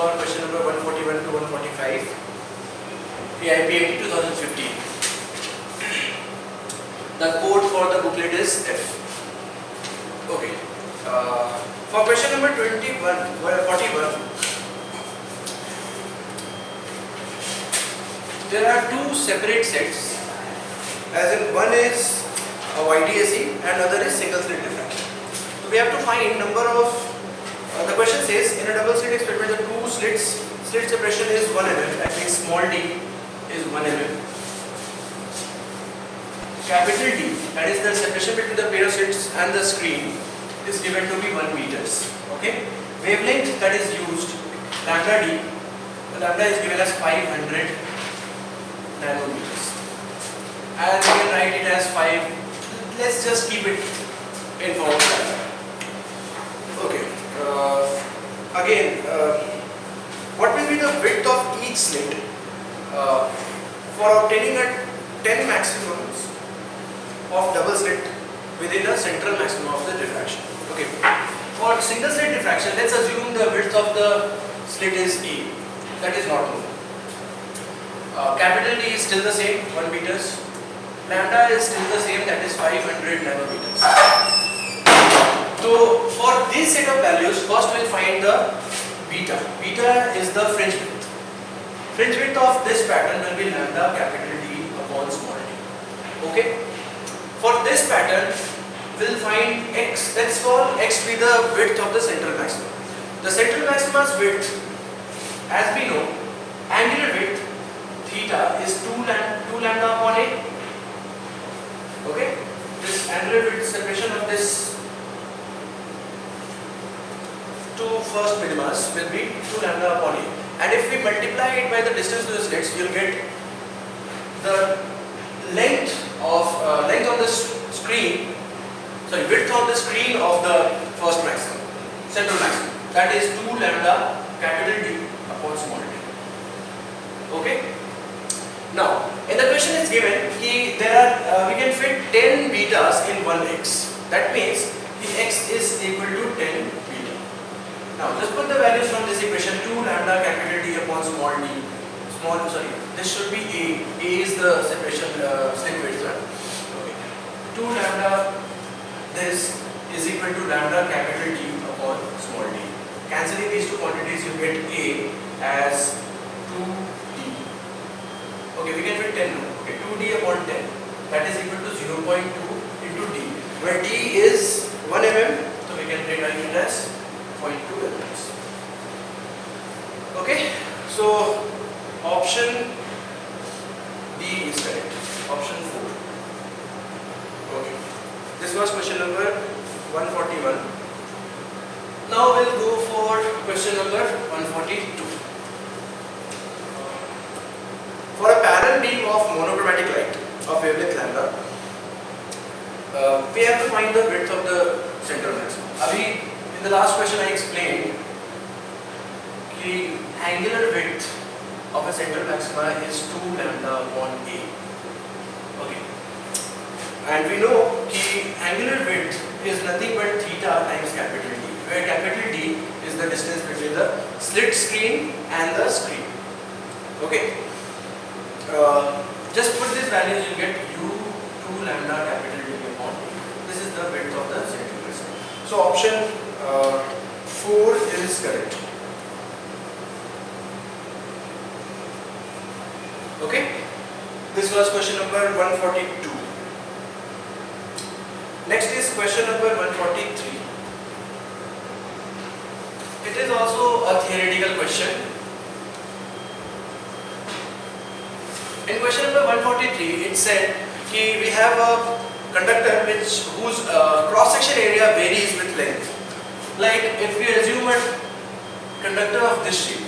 for question number 141 to 145, AIPAT 2015. The code for the booklet is F. Okay. For question number 41, there are two separate sets, as in one is a YDSE and other is single slit diffraction. So we have to find number of, the question says in a double slit experiment the two slit separation is 1 mm, that means small d is 1 mm. Capital D, that is the separation between the pair of slits and the screen, is given to be 1 meters. Okay. Wavelength that is used, lambda d, the lambda is given as 500 nanometers. And we can write it as 5. Let's just keep it in form. Okay. Again, what will be the width of each slit for obtaining a 10 maximums of double slit within a central maximum of the diffraction? Okay. For single slit diffraction, let's assume the width of the slit is A. That is not known. Capital D is still the same, 1 meters. Lambda is still the same, that is 500 nanometers. So for this set of values, first we'll find the beta. Beta is the fringe width. Fringe width of this pattern will be lambda capital D upon small d. Okay. For this pattern, we'll find x. Let's call x be the width of the central maximum. The central maxima's width, as we know, angular width theta is 2 lambda upon a. Okay. This angular width separation of this two first minimas will be 2 lambda upon a. And if we multiply it by the distance to the slits, you'll get the length on the screen, sorry, width on the screen of the first maximum, central maximum. That is 2 lambda capital D upon small d. Okay. Now, in the question it's given that there are we can fit 10 betas in one x. That means the x is equal to 10 beta. Now, just put the values from this equation: 2 lambda capital D upon small d. This should be A. A is the separation slit width, right? Okay. 2 lambda, this is equal to lambda capital D upon small d. Cancelling these two quantities, you get A as 2d. Okay, we can fit 10 now. Okay, 2d upon 10. That is equal to 0.2 into d, where d is 1 mm, so we can write it as 0.2 mm. Okay, so option D is correct. Option 4. Okay. This was question number 141. Now we'll go for question number 142. For a parallel beam of monochromatic light of wavelength lambda, we have to find the width of the central maximum. In the last question I explained the angular width of a central maxima is 2 lambda upon a. Okay. And we know the angular width is nothing but theta times capital D, where capital D is the distance between the slit screen and the screen. Okay. Just put these values, you get u 2 lambda capital D upon a. This is the width of the central maxima. So option 4 is correct. Okay, this was question number 142. Next is question number 143. It is also a theoretical question. In question number 143, it said that we have a conductor whose cross-section area varies with length. Like if we assume a conductor of this shape,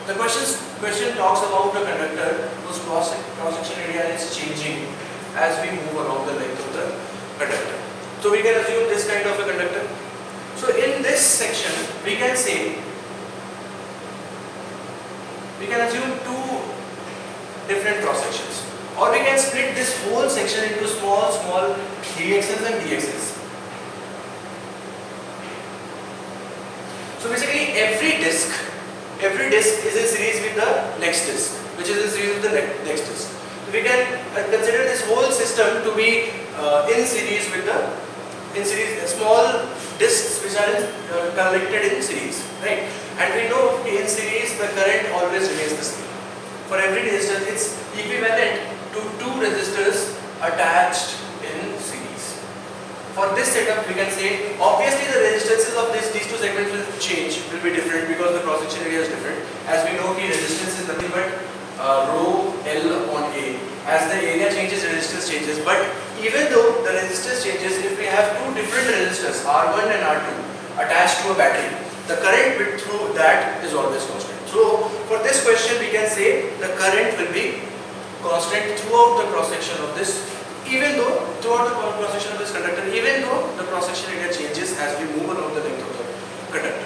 the question talks about a conductor whose cross-section area is changing as we move along the length of the conductor. So we can assume this kind of a conductor. So in this section, we can say, we can assume two different cross-sections, or we can split this whole section into small dx's and dx's. So basically every disc in series with the next disc, which is in series with the next disc. We can consider this whole system to be in series with the small discs which are connected in series, right? And we know in series the current always remains the same. For every resistor, it's equivalent to two resistors attached in series. For this setup, we can say obviously the resistances of these two segments will change, will be different because the cross section area is different. As we know, the resistance is nothing but rho L upon A. As the area changes, resistance changes. But even though the resistance changes, if we have two different resistors, R1 and R2, attached to a battery, the current bit through that is always constant. So for this question, we can say the current will be constant throughout the cross section of this, even though throughout the cross section of this conductor, even though the cross section area changes as we move along the length of the conductor.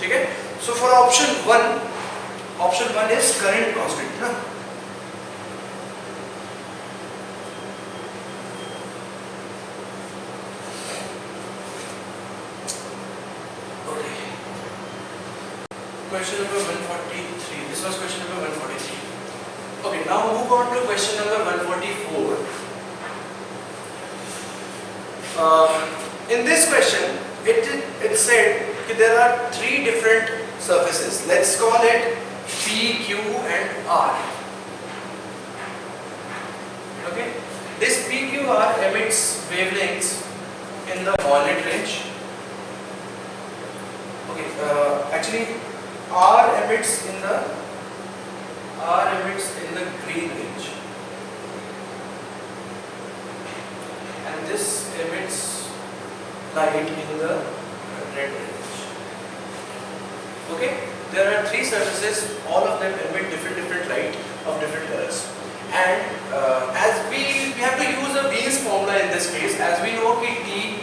Okay? So for option 1 is current constant. Okay. Question number 143. This was question number 143. Okay, now move on to question number 144. In this question, it said that there are three different surfaces. Let's call it P, Q and R. Okay, this P, Q, R emits wavelengths in the violet range. Okay, actually R emits in the green range, and this emits light in the red range. Okay, there are three surfaces, all of them emit different light of different colors. And as we have to use a Wien's formula in this case, as we know that the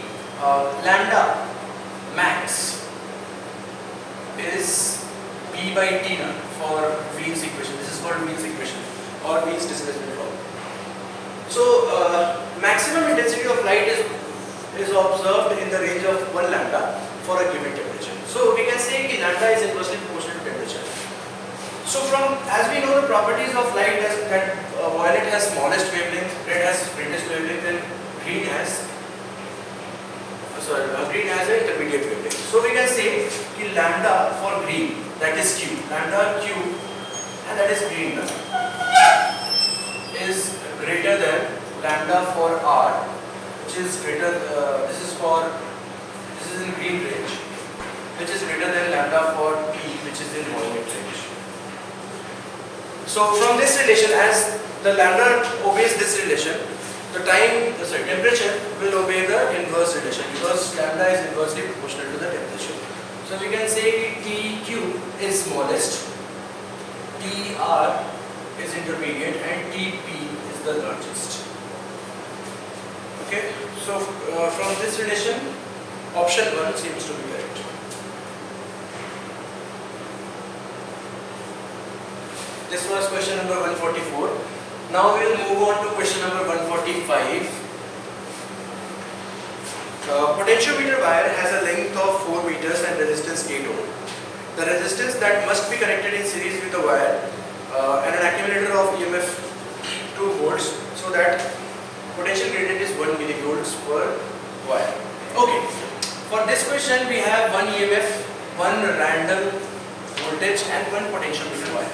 lambda max is P by T naught for Wien's equation. This is called Wien's equation or Wien's displacement law. So maximum intensity of light is observed in the range of 1 lambda for a given temperature. So we can say that lambda is inversely proportional to temperature. So as we know the properties of light, that violet has smallest wavelength, red has greatest wavelength, and green has an intermediate wavelength. So we can say that lambda for green, that is Q, lambda Q, and that is green, is greater than lambda for R, which is greater. This is in green range, which is greater than lambda for P, which is in violet range. So from this relation, as the lambda obeys this relation, the temperature will obey the inverse relation, because lambda is inversely proportional to the temperature. So we can say TQ is smallest, TR is intermediate, and TP is the largest. Okay, so from this relation, option 1 seems to be correct. This was question number 144. Now we will move on to question number 145. Potentiometer wire has a length of 4 meters and resistance 8 ohm. The resistance that must be connected in series with the wire and an accumulator of EMF 2 volts, so that potential gradient is 1 millivolts per wire. Okay, for this question we have one EMF, one random voltage and one potentiometer wire.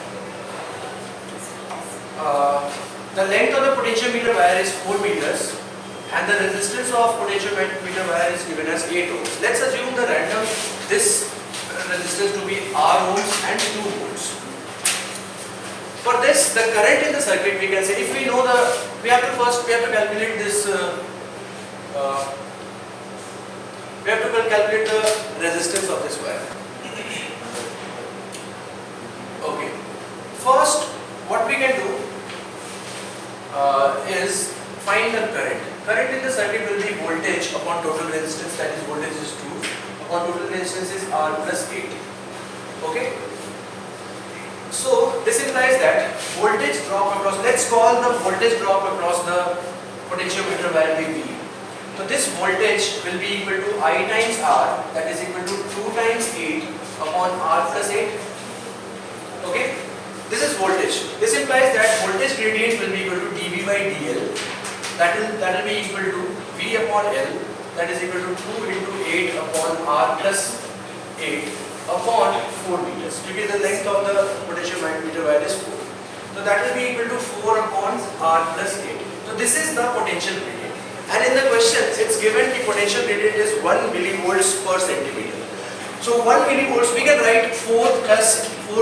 The length of the potentiometer wire is 4 meters and the resistance of potentiometer wire is given as 8 ohms. Let's assume this resistance to be R ohms and 2 volts. For this, the current in the circuit, we can say, if we know we have to calculate this. We have to calculate the resistance of this wire. Okay. First, what we can do is find the current. Current in the circuit will be voltage upon total resistance, that is voltage is 2, upon total resistance is R plus 8. Okay. So this implies that voltage drop across, let's call the voltage drop across the potentiometer wire V. So this voltage will be equal to I times R, that is equal to 2 times 8 upon R plus 8. Okay. This is voltage. This implies that voltage gradient will be equal to dV by dL. That will be equal to V upon L. That is equal to 2 into 8 upon R plus 8 upon 4 meters. Because the length of the potential meter wire is 4. So that will be equal to 4 upon R plus 8. So this is the potential gradient. And in the question, it's given the potential gradient is 1 millivolts per centimeter. So 1 millivolts, we can write 4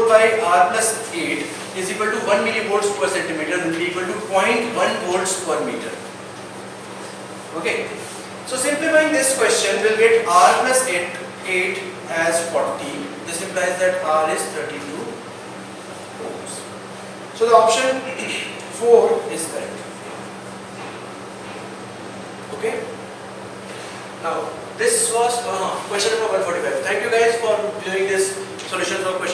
by R plus 8 is equal to 1 millivolts per centimeter will be equal to 0.1 volts per meter. Okay. So simplifying this question, we'll get R plus 8 as 40. This implies that R is 32 ohms. So the option 4 is correct. Okay. Now this was question number 145. Thank you guys for doing this solution for question